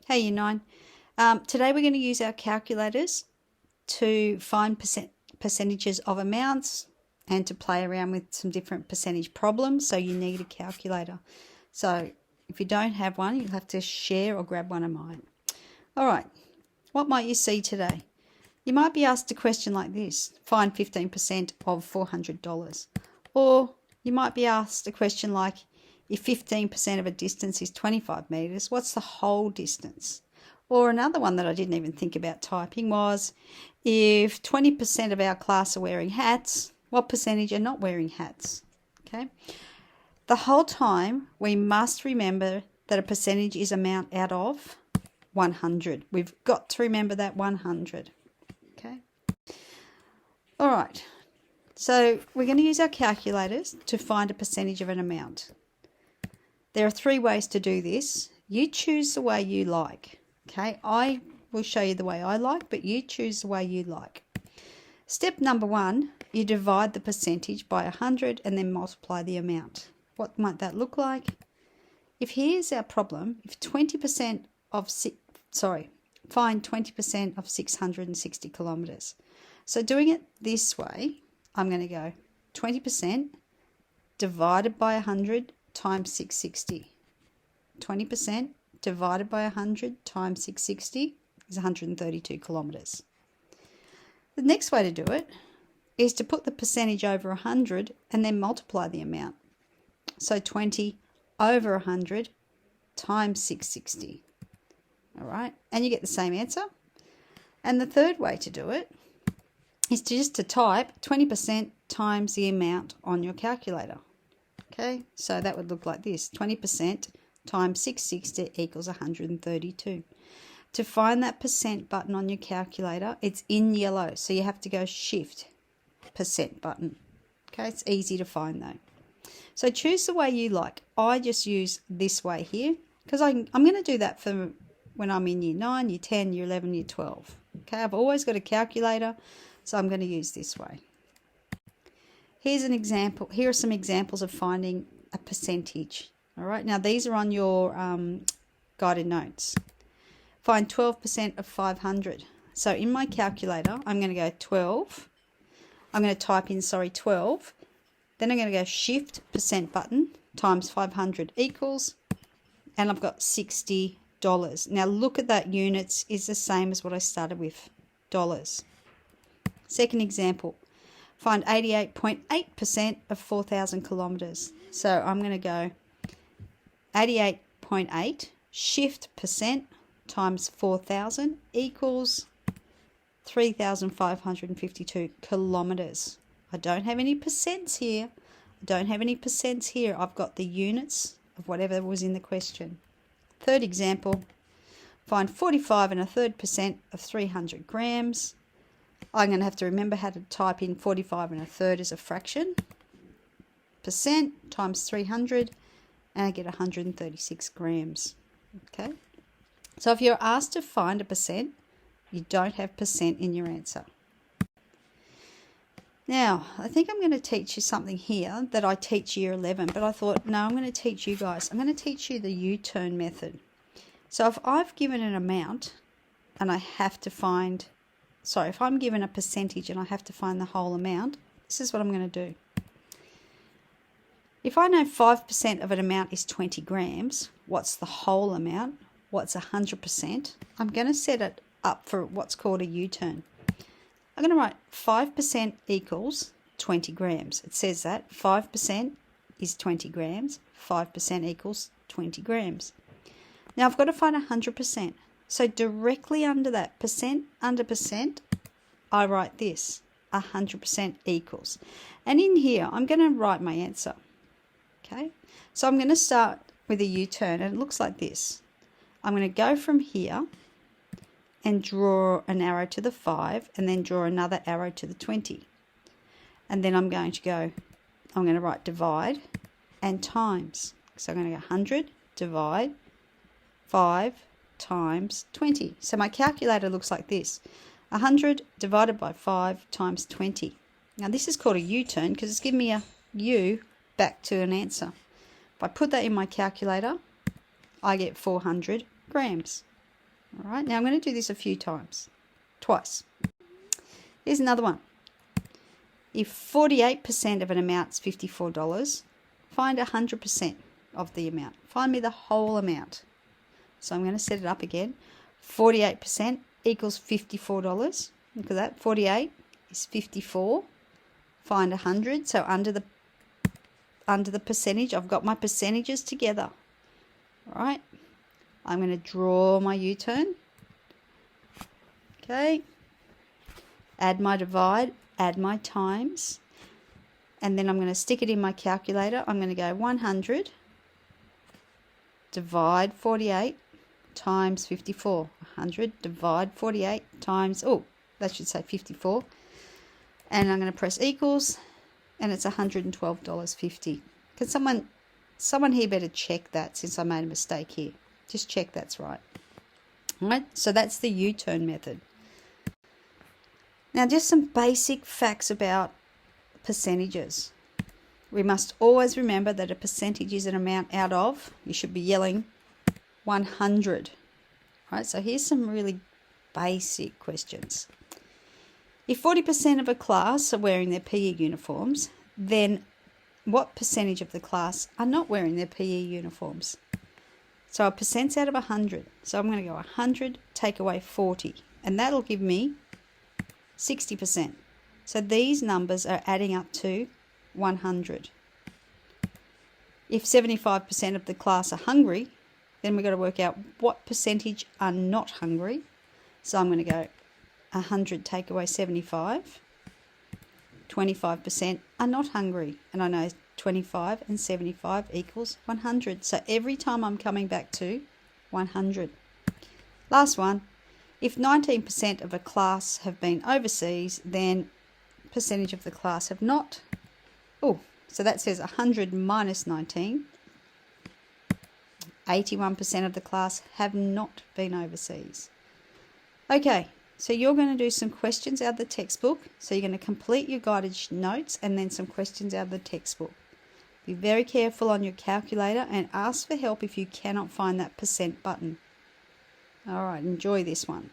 Hey, Year 9. Today we're going to use our calculators to find percentages of amounts and to play around with some different percentage problems. So you need a calculator. So if you don't have one, you'll have to share or grab one of mine. All right, what might you see today? You might be asked a question like this: find 15% of $400. Or you might be asked a question like, if 15% of a distance is 25 metres, what's the whole distance? Or another one that I didn't even think about typing was, if 20% of our class are wearing hats, what percentage are not wearing hats? Okay. The whole time we must remember that a percentage is amount out of 100. We've got to remember that 100. Okay. All right. So we're going to use our calculators to find a percentage of an amount. There are 3 ways to do this. You choose the way you like. Okay, I will show you the way I like, but you choose the way you like. Step number 1, you divide the percentage by 100 and then multiply the amount. What might that look like? If here's our problem, if 20% of find 20% of 660 kilometres. So doing it this way, I'm going to go 20% divided by 100 times 660. 20% divided by 100 times 660 is 132 kilometres. The next way to do it is to put the percentage over 100 and then multiply the amount. So 20 over 100 times 660. All right, and you get the same answer. And the third way to do it is to type 20% times the amount on your calculator. Okay, so that would look like this: 20% times 660 equals 132. To find that percent button on your calculator, it's in yellow, so you have to go Shift percent button. Okay, it's easy to find though. So choose the way you like. I just use this way here because I'm going to do that for when I'm in Year 9, Year 10, Year 11, Year 12. Okay, I've always got a calculator, so I'm going to use this way. Here's an example. Here are some examples of finding a percentage. All right, now these are on your guided notes. Find 12% of 500. So in my calculator, I'm going to go 12. I'm going to type in, 12. Then I'm going to go Shift percent button times 500 equals, and I've got $60. Now look at that, units is the same as what I started with, dollars. Second example. Find 88.8% of 4,000 kilometres. So I'm going to go 88.8 Shift percent times 4,000 equals 3,552 kilometres. I don't have any percents here. I've got the units of whatever was in the question. Third example. Find 45 1/3% of 300 grams. I'm going to have to remember how to type in 45 1/3 as a fraction. Percent times 300, and I get 136 grams. Okay. So if you're asked to find a percent, you don't have percent in your answer. Now, I think I'm going to teach you something here that I teach Year 11, but I thought, no, I'm going to teach you guys. I'm going to teach you the U-turn method. So if I've given an amount and I have to find, if I'm given a percentage and I have to find the whole amount, this is what I'm going to do. If I know 5% of an amount is 20 grams, what's the whole amount? What's 100%? I'm going to set it up for what's called a U-turn. I'm going to write 5% equals 20 grams. It says that 5% is 20 grams. 5% equals 20 grams. Now I've got to find 100%. So directly under that, percent under percent, I write this, 100% equals. And in here, I'm going to write my answer. Okay, so I'm going to start with a U-turn, and it looks like this. I'm going to go from here and draw an arrow to the 5, and then draw another arrow to the 20. And then I'm going to write divide and times. So I'm going to go 100 divide 5 times 20. So my calculator looks like this. 100 divided by 5 times 20. Now this is called a U-turn because it's giving me a U back to an answer. If I put that in my calculator, I get 400 grams. All right, now I'm going to do this a few times. Twice. Here's another one. If 48% of an amount's $54, find 100% of the amount. Find me the whole amount. So I'm going to set it up again. 48% equals $54. Look at that. 48 is 54. Find 100. So under the percentage, I've got my percentages together. All right. I'm going to draw my U-turn. Okay. Add my divide, add my times, and then I'm going to stick it in my calculator. I'm going to go 100 divide 48 times 54. 100 divide 48 times, oh, that should say 54. And I'm going to press equals, and it's $112.50. Can someone here better check that, since I made a mistake here. Just check that's right. All right, so that's the U-turn method. Now, just some basic facts about percentages. We must always remember that a percentage is an amount out of, you should be yelling, 100. Right, so here's some really basic questions. If 40% of a class are wearing their PE uniforms, then what percentage of the class are not wearing their PE uniforms? So a percent's out of 100. So I'm going to go 100, take away 40, and that'll give me 60%. So these numbers are adding up to 100. If 75% of the class are hungry, then we've got to work out what percentage are not hungry. So I'm going to go 100 take away 75. 25% are not hungry. And I know 25 and 75 equals 100. So every time I'm coming back to 100. Last one. If 19% of a class have been overseas, then percentage of the class have not. Oh, so that says 100 minus 19. 81% of the class have not been overseas. Okay, so you're going to do some questions out of the textbook. So you're going to complete your guided notes and then some questions out of the textbook. Be very careful on your calculator and ask for help if you cannot find that percent button. All right, enjoy this one.